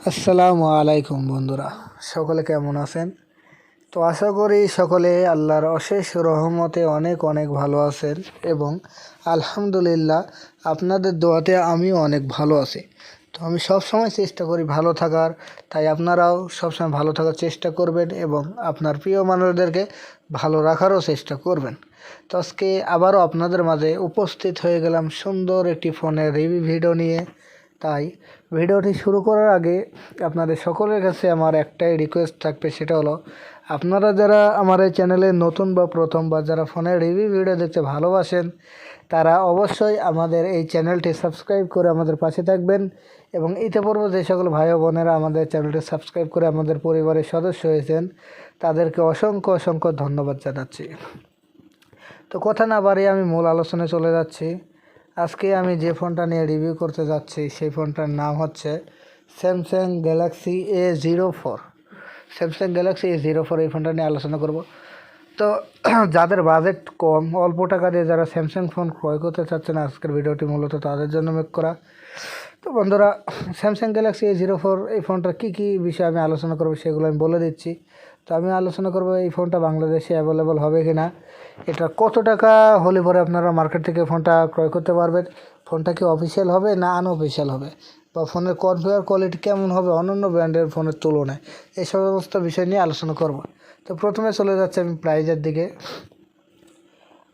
আসসালামু আলাইকুম বন্ধুরা, সকলে কেমন আছেন? তো আশা করি সকলে আল্লাহর অশেষ রহমতে অনেক অনেক ভালো আছেন এবং আলহামদুলিল্লাহ আপনাদের দোয়াতে আমিও অনেক ভালো আছি। তো আমি সবসময় চেষ্টা করি ভালো থাকার, তাই আপনারাও সবসময় ভালো থাকার চেষ্টা করবেন এবং আপনার প্রিয় মানুষদেরকে ভালো রাখারও চেষ্টা করবেন। তো আজকে আবারও আপনাদের মাঝে উপস্থিত হয়ে গেলাম সুন্দর একটি ফোনের রিভিউ ভিডিও নিয়ে। তাই ভিডিওটি শুরু করার আগে আপনাদের সকলের কাছে আমার একটাই রিকোয়েস্ট থাকবে, সেটা হলো আপনারা যারা আমার এই চ্যানেলে নতুন বা প্রথম বা যারা ফোনের রিভিউ ভিডিও দেখতে ভালোবাসেন তারা অবশ্যই আমাদের এই চ্যানেলটি সাবস্ক্রাইব করে আমাদের পাশে থাকবেন এবং ইতিপূর্বে যে সকল ভাই ও বোনেরা আমাদের চ্যানেলটি সাবস্ক্রাইব করে আমাদের পরিবারের সদস্য হয়েছেন তাদেরকে অসংখ্য অসংখ্য ধন্যবাদ জানাচ্ছি। তো কথা না বাড়িয়ে আমি মূল আলোচনায় চলে যাচ্ছি। আজকে আমি যে ফোনটা নিয়ে রিভিউ করতে যাচ্ছি সেই ফোনটার নাম হচ্ছে Samsung Galaxy A04। Samsung Galaxy A04 এই ফোনটা নিয়ে আলোচনা করব। তো যাদের বাজেট কম, অল্প টাকা দিয়ে যারা স্যামসাং ফোন ক্রয় করতে চাচ্ছেন, আজকের ভিডিওটি মূলত তাদের জন্য মেক করা। তো বন্ধুরা, স্যামসাং গ্যালাক্সি A04 এই ফোনটার কী বিষয়ে আমি আলোচনা করব সেগুলো আমি বলে দিচ্ছি। তো আমি আলোচনা করব এই ফোনটা বাংলাদেশে অ্যাভেলেবল হবে কি না, এটা কত টাকা হলে পরে আপনারা মার্কেট থেকে ফোনটা ক্রয় করতে পারবেন, ফোনটা কি অফিসিয়াল হবে না আনঅফিসিয়াল হবে, বা ফোনের কনফিগার কোয়ালিটি কেমন হবে অন্যান্য ব্র্যান্ডের ফোনের তুলনায়, এই সমস্ত বিষয় নিয়ে আলোচনা করব। তো প্রথমে চলে যাচ্ছে আমি প্রাইজের দিকে।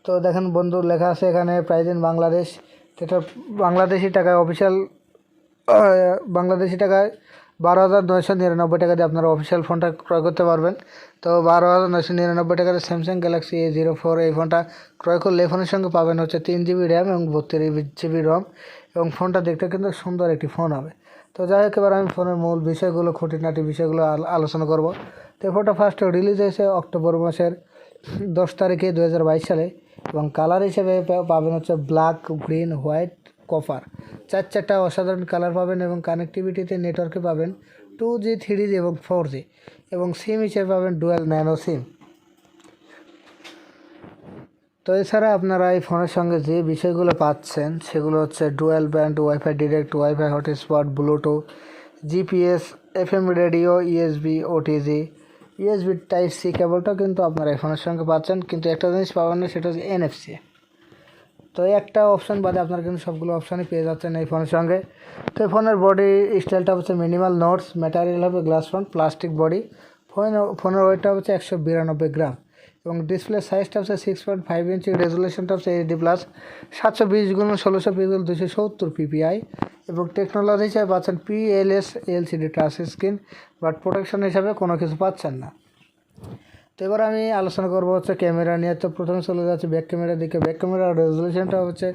তো দেখেন বন্ধু, লেখা আছে এখানে প্রাইজ ইন বাংলাদেশ। এটা বাংলাদেশি টাকায় অফিসিয়াল বাংলাদেশি টাকায় 12,999 টাকা দিয়ে আপনারা অফিসিয়াল ফোনটা ক্রয় করতে পারবেন। তো 12,999 টাকাতে স্যামসাং গ্যালাক্সি A04 এই ফোনটা ক্রয় করলে এই ফোনের সঙ্গে পাবেন হচ্ছে 3 GB র্যাম এবং 32 GB রম, এবং ফোনটা দেখতে কিন্তু সুন্দর একটি ফোন হবে। তো যাই হোক, এবার আমি ফোনের মূল বিষয়গুলো, খুঁটিনাটি বিষয়গুলো আলোচনা করব। তো এই ফোনটা ফার্স্ট রিলিজ হয়েছে অক্টোবর মাসের 10 তারিখে 2022 সালে, এবং কালার হিসেবে পাবেন হচ্ছে ব্ল্যাক, গ্রিন, হোয়াইট, কপার, চারটা অসাধারণ কালার পাবেন। এবং কানেক্টিভিটিতে নেটওয়ার্কে পাবেন 2G, 3G এবং 4G, এবং সিম হিসেবে পাবেন ডুয়াল ন্যানো সিম। তো এছাড়া আপনারা এই ফোনের সঙ্গে যে বিষয়গুলো পাচ্ছেন সেগুলো হচ্ছে dual band wifi direct, wifi hotspot, bluetooth, GPS, FM radio, USB, OTG, USB type C কেবলটাও কিন্তু আপনারা এই ফোনের সঙ্গে পাচ্ছেন, কিন্তু একটা জিনিস পাবেন না, সেটা হচ্ছে NFC। তো একটা অপশান বাদে আপনারা কিন্তু সবগুলো অপশানই পেয়ে যাচ্ছেন এই ফোনের সঙ্গে। তো এই ফোনের বডি স্টাইলটা হচ্ছে মিনিমাল নোটস, ম্যাটেরিয়াল হবে গ্লাস ফ্রন্ট, প্লাস্টিক বডি। ফোনের ওয়েটটা হচ্ছে 192 গ্রাম, এবং ডিসপ্লে সাইজটা হচ্ছে 6.5 ইঞ্চি, রেজুলেশনটা হচ্ছে HD+, 720x1600 পিক্সেল, 270 PPI, এবং টেকনোলজি হিসাবে পাচ্ছেন PLS LCD touch screen, but protection হিসাবে কোনো কিছু পাচ্ছেন না। তো এবার আমি আলোচনা করবো হচ্ছে ক্যামেরা নিয়ে। তো প্রথমে চলে যাচ্ছে ব্যাক ক্যামেরার দিকে। ব্যাক ক্যামেরার রেজলিউশনটা হচ্ছে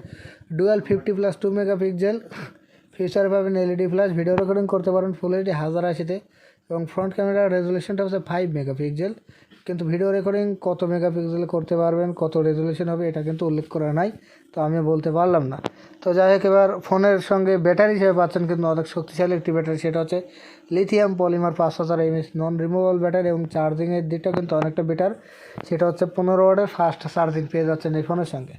ডুয়াল 50+2 মেগাপিক্সেল, ফিচারে পাবেন LED ফ্ল্যাশ, ভিডিও রেকর্ডিং করতে পারেন ফুল HD 1080-তে, এবং ফ্রন্ট ক্যামেরার রেজলিউশনটা হচ্ছে 5 মেগাপিক্সেল, কিন্তু ভিডিও রেকর্ডিং কত মেগাপিক্সেল করতে পারবেন, কত রেজলিউশন হবে এটা কিন্তু উল্লেখ করা নাই, তো আমি বলতে পারলাম না। তো যাই হোক, এবার ফোনের সঙ্গে ব্যাটারি হিসেবে পাচ্ছেন কিন্তু অনেক শক্তিশালী একটি ব্যাটারি, সেটা হচ্ছে lithium polymer 5000 mAh non removable battery, এবং চার্জিংয়ের দিকটা কিন্তু অনেকটা বেটার, সেটা হচ্ছে 15 ওয়াটের ফাস্ট চার্জিং পেয়ে যাচ্ছেন এই ফোনের সঙ্গে।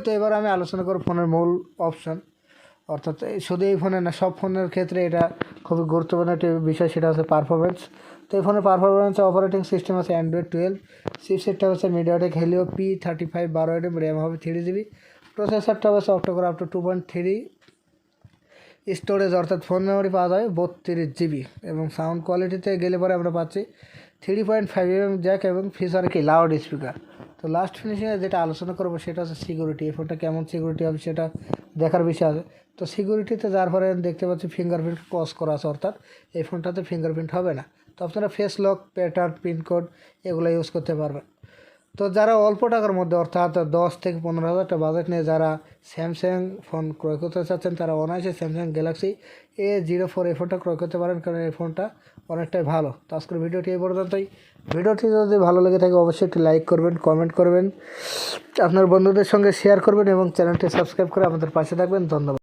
তো এবার আমি আলোচনা করব ফোনের মূল অপশন, অর্থাৎ শুধু এই ফোনে না, সব ফোনের ক্ষেত্রে এটা খুবই গুরুত্বপূর্ণ একটি বিষয়, সেটা হচ্ছে পারফরমেন্স। তো এই ফোনের পারফরমেন্স, অপারেটিং সিস্টেম আছে Android 12, চিপসেটটা হচ্ছে মিডিয়াটেক হেলিও P35 12 র্যাম হবে 3GB, প্রসেসরটা হচ্ছে অক্টোকোর আপ টু 2.3, স্টোরেজ অর্থাৎ ফোন মেমোরি পাওয়া যায় 32GB, এবং সাউন্ড কোয়ালিটিতে গেলে পরে আমরা পাচ্ছি 3.5mm জ্যাক, এবং ফিচারে কি লাউড স্পিকার। তো লাস্ট ফিনিশিংয়ে যেটা আলোচনা করবো সেটা হচ্ছে সিকিউরিটি। এই ফোনটা কেমন সিকিউরিটি হবে সেটা দেখার বিষয় আছে। তো সিকিউরিটিতে যার ফলে দেখতে পাচ্ছি ফিঙ্গারপ্রিন্ট ক্রস করা আছে, অর্থাৎ এই ফোনটাতে ফিঙ্গারপ্রিন্ট হবে না। তো আপনারা ফেস লক, প্যাটার্ন, পিনকোড এগুলো ইউজ করতে পারবেন। তো যারা অল্প টাকার মধ্যে, অর্থাৎ 10 থেকে 15 হাজার টাকা বাজেট নিয়ে যারা স্যামসাং ফোন ক্রয় করতে চাচ্ছেন তারা অনায়াসে স্যামসাং গ্যালাক্সি A04 এই ফোনটা ক্রয় করতে পারেন, কারণ এই ফোনটা অনেকটাই ভালো। তো আজকের ভিডিওটি এই পর্যন্তই। ভিডিওটি যদি ভালো লেগে থাকে অবশ্যই একটি লাইক করবেন, কমেন্ট করবেন, আপনার বন্ধুদের সঙ্গে শেয়ার করবেন, এবং চ্যানেলটি সাবস্ক্রাইব করে আমাদের পাশে থাকবেন। ধন্যবাদ।